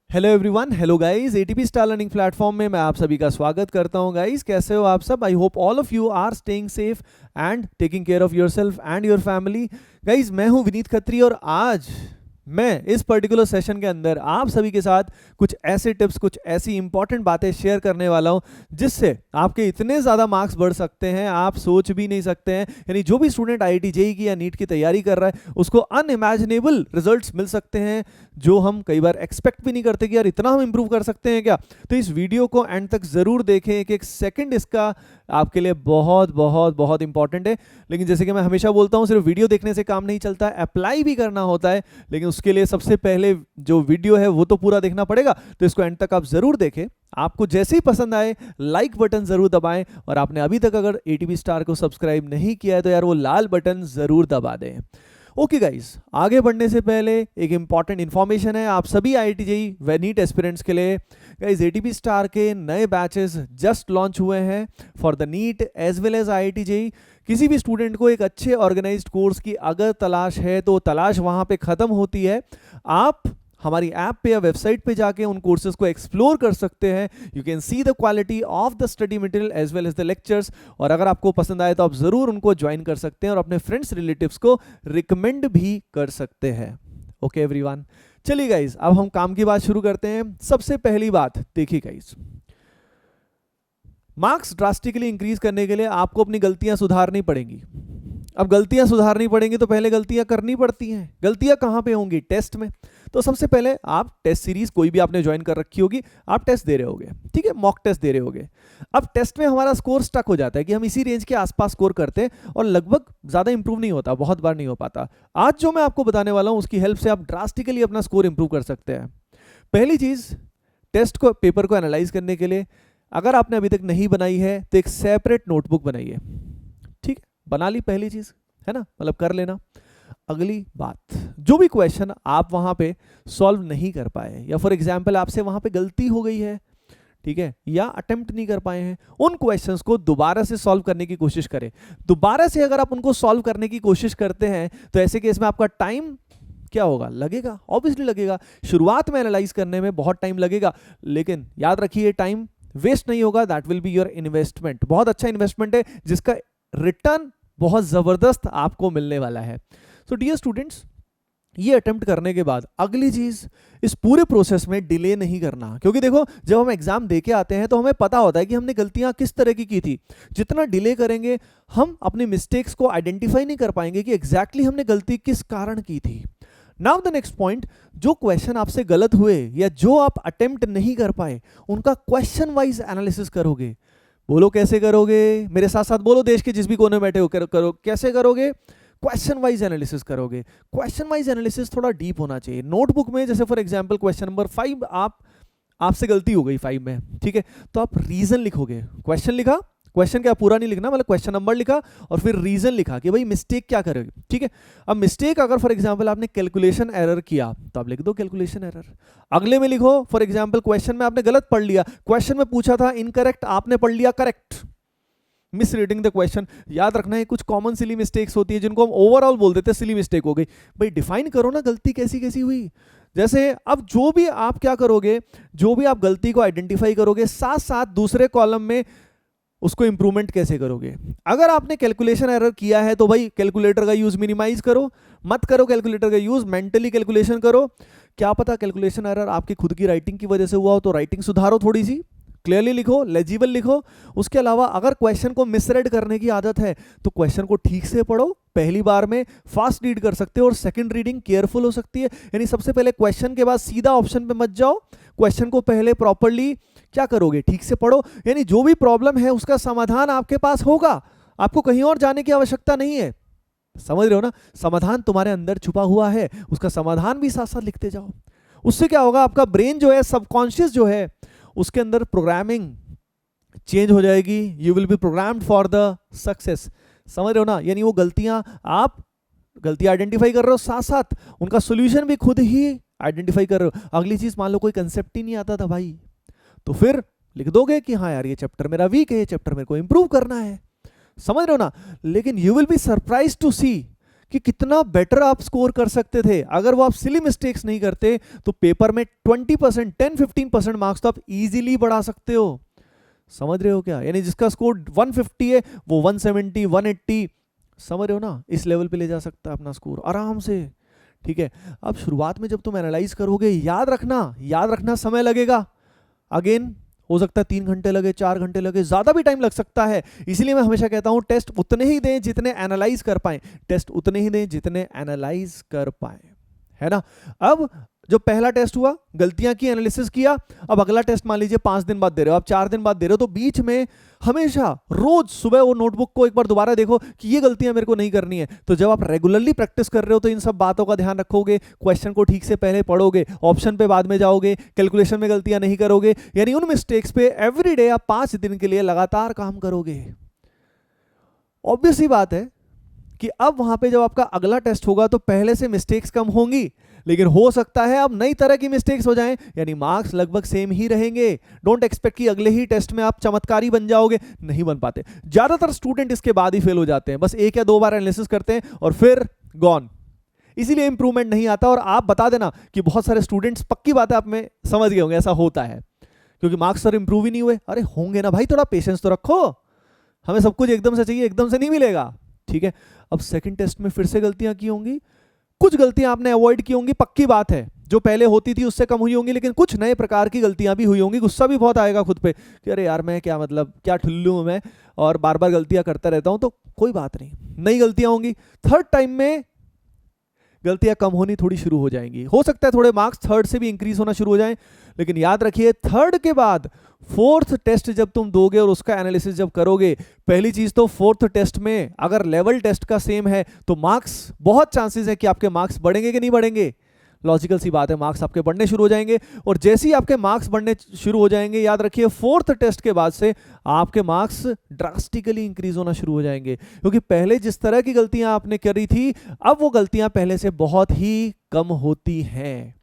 Hello everyone, hello guys, ATP star learning platform में मैं आप सभी का स्वागत करता हूं। गाइस, कैसे हो आप सब? I hope all of you are staying safe and taking care of yourself and your family. Guys, मैं हूं विनीत खत्री और आज मैं इस पर्टिकुलर सेशन के अंदर आप सभी के साथ कुछ ऐसे टिप्स, कुछ ऐसी इंपॉर्टेंट बातें शेयर करने वाला हूं जिससे आपके इतने ज़्यादा मार्क्स बढ़ सकते हैं आप सोच भी नहीं सकते हैं। यानी जो भी स्टूडेंट आईआईटी जेईई की या नीट की तैयारी कर रहा है उसको अनइमेजिनेबल रिजल्ट्स मिल सकते हैं जो हम कई बार एक्सपेक्ट भी नहीं करते कि यार इतना हम इंप्रूव कर सकते हैं क्या। तो इस वीडियो को एंड तक ज़रूर देखें, एक एक सेकेंड इसका आपके लिए बहुत बहुत बहुत इंपॉर्टेंट है। लेकिन जैसे कि मैं हमेशा बोलता हूँ, सिर्फ वीडियो देखने से काम नहीं चलता, अप्लाई भी करना होता है। लेकिन उसके लिए सबसे पहले जो वीडियो है वो तो पूरा देखना पड़ेगा, तो इसको एंड तक आप जरूर देखें। आपको जैसे ही पसंद आए लाइक बटन जरूर दबाएं और आपने अभी तक अगर एटीपी स्टार को सब्सक्राइब नहीं किया है तो यार वो लाल बटन जरूर दबा दें। ओके गाइस, आगे बढ़ने से पहले एक इंपॉर्टेंट इन्फॉर्मेशन है आप सभी आईआईटी जेईई व नीट एस्पिरेंट्स के लिए। गाइस, एटीपी स्टार के नए बैचेस जस्ट लॉन्च हुए हैं for the NEET as well as IIT JEE. किसी भी स्टूडेंट को एक अच्छे ऑर्गेनाइज्ड कोर्स की अगर तलाश है तो तलाश वहाँ पे ख़त्म होती है। आप हमारी ऐप पे या वेबसाइट पे जाके उन कोर्सेज को एक्सप्लोर कर सकते हैं। You can see the quality of the study material as well as the lectures, और अगर आपको पसंद आए तो आप ज़रूर उनको ज्वाइन कर सकते हैं और अपने फ्रेंड्स रिलेटिव्स को रिकमेंड भी कर सकते हैं। ओके एवरीवन, चलिए गाइज अब हम काम की बात शुरू करते हैं। सबसे पहली बात देखिए गाइज, मार्क्स ड्रास्टिकली इंक्रीज करने के लिए आपको अपनी गलतियां सुधारनी पड़ेंगी। अब गलतियां सुधारनी पड़ेंगी तो पहले गलतियां करनी पड़ती हैं। गलतियां कहां पे होंगी? टेस्ट में। तो सबसे पहले आप टेस्ट सीरीज कोई भी आपने ज्वाइन कर रखी होगी, आप टेस्ट दे रहे होगे, ठीक है, मॉक टेस्ट दे रहे होगे। अब टेस्ट में हमारा स्कोर स्टक हो जाता है कि हम इसी रेंज के आसपास स्कोर करते हैं और लगभग ज़्यादा इंप्रूव नहीं होता, बहुत बार नहीं हो पाता। आज जो मैं आपको बताने वाला हूँ उसकी हेल्प से आप ड्रास्टिकली अपना स्कोर इंप्रूव कर सकते हैं। पहली चीज़, टेस्ट को, पेपर को एनालाइज करने के लिए अगर आपने अभी तक नहीं बनाई है तो एक सेपरेट नोटबुक बनाइए। ठीक है, बना ली, पहली चीज़ है ना, मतलब कर लेना। अगली बात, जो भी क्वेश्चन आप वहां पे सॉल्व नहीं कर पाए या फॉर एग्जांपल आपसे वहां पे गलती हो गई है, ठीक है, या अटेम्प्ट नहीं कर पाए हैं, उन क्वेश्चंस को दोबारा से सॉल्व करने की कोशिश करें। दोबारा से अगर आप उनको सॉल्व करने की कोशिश करते हैं तो ऐसे केस में आपका टाइम क्या होगा? लगेगा, ऑब्वियसली लगेगा। शुरुआत में एनालाइज करने में बहुत टाइम लगेगा, लेकिन याद रखिए टाइम वेस्ट नहीं होगा। That will be your investment. बहुत अच्छा इन्वेस्टमेंट है जिसका रिटर्न बहुत जबरदस्त आपको मिलने वाला है। सो डियर स्टूडेंट्स, ये अटेम्प्ट करने के बाद अगली चीज, इस पूरे प्रोसेस में डिले नहीं करना। क्योंकि देखो, जब हम एग्जाम दे के आते हैं तो हमें पता होता है कि हमने गलतियां किस तरह की थी। जितना डिले करेंगे हम अपनी मिस्टेक्स को आइडेंटिफाई नहीं कर पाएंगे कि एग्जैक्टली हमने गलती किस कारण की थी। नाउ द नेक्स्ट पॉइंट, जो क्वेश्चन आपसे गलत हुए या जो आप अटेम्प्ट नहीं कर पाए उनका क्वेश्चन वाइज एनालिसिस करोगे। बोलो कैसे करोगे? मेरे साथ साथ बोलो, देश के जिस भी कोने में बैठे हो करो। कैसे करोगे? क्वेश्चन वाइज एनालिसिस करोगे। क्वेश्चन वाइज एनालिसिस थोड़ा डीप होना चाहिए। नोटबुक में जैसे फॉर एग्जांपल क्वेश्चन नंबर 5 आपसे गलती हो गई 5 में, ठीक है, तो आप रीजन लिखोगे। क्वेश्चन लिखा, क्वेश्चन क्या पूरा नहीं लिखना, मतलब क्वेश्चन नंबर लिखा और फिर रीजन लिखा कि भाई मिस्टेक क्या करोगे, ठीक है। अब मिस्टेक अगर फॉर एग्जांपल आपने कैलकुलेशन एरर किया तो आप लिख दो कैलकुलेशन एरर। अगले में लिखो फॉर एग्जांपल क्वेश्चन में आपने गलत पढ़ लिया, क्वेश्चन में पूछा था इनकरेक्ट, आपने पढ़ लिया correct, miss reading the question. याद रखना है कुछ कॉमन सिली मिस्टेक्स होती है जिनको हम ओवरऑल बोल देते हैं सिली मिस्टेक हो गई। भाई डिफाइन करो ना गलती कैसी कैसी हुई। जैसे अब जो भी आप क्या करोगे, जो भी आप गलती को आइडेंटिफाई करोगे, साथ साथ दूसरे कॉलम में उसको इंप्रूवमेंट कैसे करोगे। अगर आपने कैलकुलेशन एरर किया है तो भाई कैलकुलेटर का यूज मिनिमाइज करो, मत करो कैलकुलेटर का यूज, मेंटली कैलकुलेशन करो। क्या पता कैलकुलेशन एरर आपकी खुद की राइटिंग की वजह से हुआ हो तो राइटिंग सुधारो, थोड़ी सी क्लियरली लिखो, लेजिबल लिखो। उसके अलावा अगर क्वेश्चन को मिसरेड करने की आदत है तो क्वेश्चन को ठीक से पढ़ो। पहली बार में फास्ट रीड कर सकते हो और सेकंड रीडिंग केयरफुल हो सकती है। यानी सबसे पहले क्वेश्चन के बाद सीधा ऑप्शन पे मत जाओ, क्वेश्चन को पहले प्रॉपर्ली क्या करोगे, ठीक से पढ़ो। यानी जो भी प्रॉब्लम है उसका समाधान आपके पास होगा, आपको कहीं और जाने की आवश्यकता नहीं है। समझ रहे हो ना? समाधान तुम्हारे अंदर छुपा हुआ है, उसका समाधान भी साथ साथ लिखते जाओ। उससे क्या होगा, आपका ब्रेन जो है, सबकॉन्शियस जो है, उसके अंदर प्रोग्रामिंग चेंज हो जाएगी। You will B programmed for the success. समझ रहे हो ना? यानी वो गलतियां, आप गलतियां आइडेंटिफाई कर रहे हो, साथ साथ उनका सोल्यूशन भी खुद ही आइडेंटिफाई कर रहे हो। अगली चीज, मान लो कोई कंसेप्ट ही नहीं आता था भाई, तो फिर लिख दोगे कि हाँ यार ये चैप्टर मेरा वीक है, ये चैप्टर मेरे को इंप्रूव करना है। समझ रहे हो ना? लेकिन you will be surprise to see कि कितना बेटर आप स्कोर कर सकते थे अगर वो आप सिली मिस्टेक्स नहीं करते, तो पेपर में 20%, 10-15% मार्क्स तो आप इजीली बढ़ा सकते हो। समझ रहे हो क्या? यानी जिसका स्कोर 150 है वो 170, 180, समझ रहे हो ना, इस लेवल पे ले जा सकता है अपना स्कोर आराम से। ठीक है, अब शुरुआत में जब तुम एनालाइज करोगे, याद रखना समय लगेगा। अगेन हो सकता है 3 घंटे लगे, 4 घंटे लगे, ज्यादा भी टाइम लग सकता है। इसीलिए मैं हमेशा कहता हूं टेस्ट उतने ही दें जितने एनालाइज कर पाए, टेस्ट उतने ही दें जितने एनालाइज कर पाए, है ना। अब जो पहला टेस्ट हुआ, गलतियां की, एनालिसिस किया, अब अगला टेस्ट मान लीजिए 5 दिन बाद दे रहे हो, आप 4 दिन बाद दे रहे हो, तो बीच में हमेशा रोज सुबह वो नोटबुक को एक बार दोबारा देखो कि ये गलतियां मेरे को नहीं करनी है। तो जब आप रेगुलरली प्रैक्टिस कर रहे हो तो इन सब बातों का ध्यान रखोगे, क्वेश्चन को ठीक से पहले पढ़ोगे, ऑप्शन पे बाद में जाओगे, कैलकुलेशन में गलतियां नहीं करोगे, यानी उन मिस्टेक्स पे एवरीडे आप 5 दिन के लिए लगातार काम करोगे। ऑब्वियस सी बात है कि अब वहां पे जब आपका अगला टेस्ट होगा तो पहले से मिस्टेक्स कम होंगी, लेकिन हो सकता है अब नई तरह की मिस्टेक्स हो जाएं, यानी मार्क्स लगभग सेम ही रहेंगे। डोंट एक्सपेक्ट कि अगले ही टेस्ट में आप चमत्कारी बन जाओगे, नहीं बन पाते। ज्यादातर स्टूडेंट इसके बाद ही फेल हो जाते हैं, बस 1 या 2 बार एनालिसिस करते हैं और फिर गॉन। इसीलिए इंप्रूवमेंट नहीं आता। और आप बता देना कि बहुत सारे स्टूडेंट्स, पक्की बात है आप में समझ गए होंगे ऐसा होता है, क्योंकि मार्क्स सर इंप्रूव ही नहीं हुए। अरे होंगे ना भाई, थोड़ा पेशेंस तो रखो, हमें सब कुछ एकदम से चाहिए, एकदम से नहीं मिलेगा। ठीक है, अब सेकंड टेस्ट में फिर से गलतियां की होंगी, कुछ गलतियां आपने अवॉइड की होंगी, पक्की बात है, जो पहले होती थी उससे कम हुई होंगी, लेकिन कुछ नए प्रकार की गलतियां भी हुई होंगी। गुस्सा भी बहुत आएगा खुद पे कि अरे यार मैं क्या, मतलब क्या ठुल्लू हूं मैं, और बार बार गलतियां करता रहता हूं। तो कोई बात नहीं, नई गलतियां होंगी। थर्ड टाइम में गलतियां कम होनी थोड़ी शुरू हो जाएंगी, हो सकता है थोड़े मार्क्स थर्ड से भी इंक्रीज होना शुरू हो जाएं, लेकिन याद रखिए थर्ड के बाद फोर्थ टेस्ट जब तुम दोगे और उसका एनालिसिस जब करोगे, पहली चीज तो फोर्थ टेस्ट में अगर लेवल टेस्ट का सेम है तो मार्क्स, बहुत चांसेस है कि आपके मार्क्स बढ़ेंगे कि नहीं बढ़ेंगे। लॉजिकल सी बात है, मार्क्स आपके बढ़ने शुरू हो जाएंगे, और जैसे ही आपके मार्क्स बढ़ने शुरू हो जाएंगे, याद रखिए फोर्थ टेस्ट के बाद से आपके मार्क्स ड्रास्टिकली इंक्रीज होना शुरू हो जाएंगे, क्योंकि पहले जिस तरह की गलतियां आपने करी थी, अब वो गलतियां पहले से बहुत ही कम होती हैं।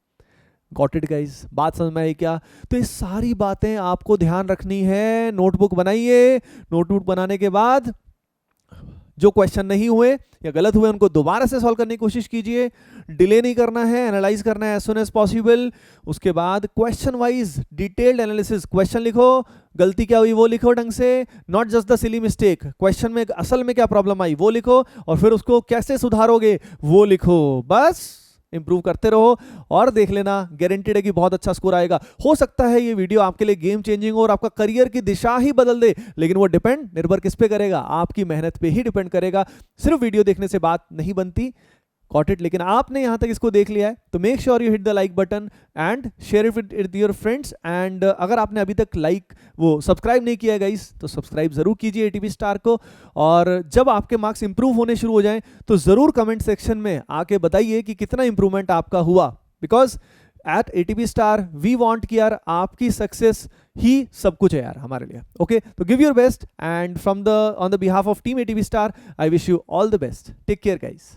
गॉट इट गाइज, बात समझ में आई क्या? तो ये सारी बातें आपको ध्यान रखनी है। नोटबुक बनाइए, नोटबुक बनाने के बाद जो क्वेश्चन नहीं हुए या गलत हुए उनको दोबारा से सॉल्व करने की कोशिश कीजिए, डिले नहीं करना है, एनालाइज करना है एज सुन एज पॉसिबल। उसके बाद question wise detailed analysis, question लिखो, गलती क्या हुई वो लिखो ढंग से, not just the silly mistake, question में असल में क्या प्रॉब्लम आई वो लिखो, और फिर उसको कैसे सुधारोगे वो लिखो। बस इंप्रूव करते रहो और देख लेना, गारंटीड है कि बहुत अच्छा स्कोर आएगा। हो सकता है ये वीडियो आपके लिए गेम चेंजिंग हो और आपका करियर की दिशा ही बदल दे, लेकिन वो निर्भर किस पे करेगा? आपकी मेहनत पे ही डिपेंड करेगा। सिर्फ वीडियो देखने से बात नहीं बनती, गॉट इट। लेकिन आपने यहां तक इसको देख लिया है तो make sure you hit the like button and share it with your friends. And अगर आपने अभी तक सब्सक्राइब नहीं किया गाइस तो सब्सक्राइब जरूर कीजिए एटीपी स्टार को। और जब आपके मार्क्स इंप्रूव होने शुरू हो जाएं तो जरूर कमेंट सेक्शन में आके बताइए कि कितना इंप्रूवमेंट आपका हुआ, because at ATP star we want कि यार आपकी सक्सेस ही सब कुछ है यार हमारे लिए। ओके, तो give your best and on the behalf of team ATP star I wish you all the best. Take care guys.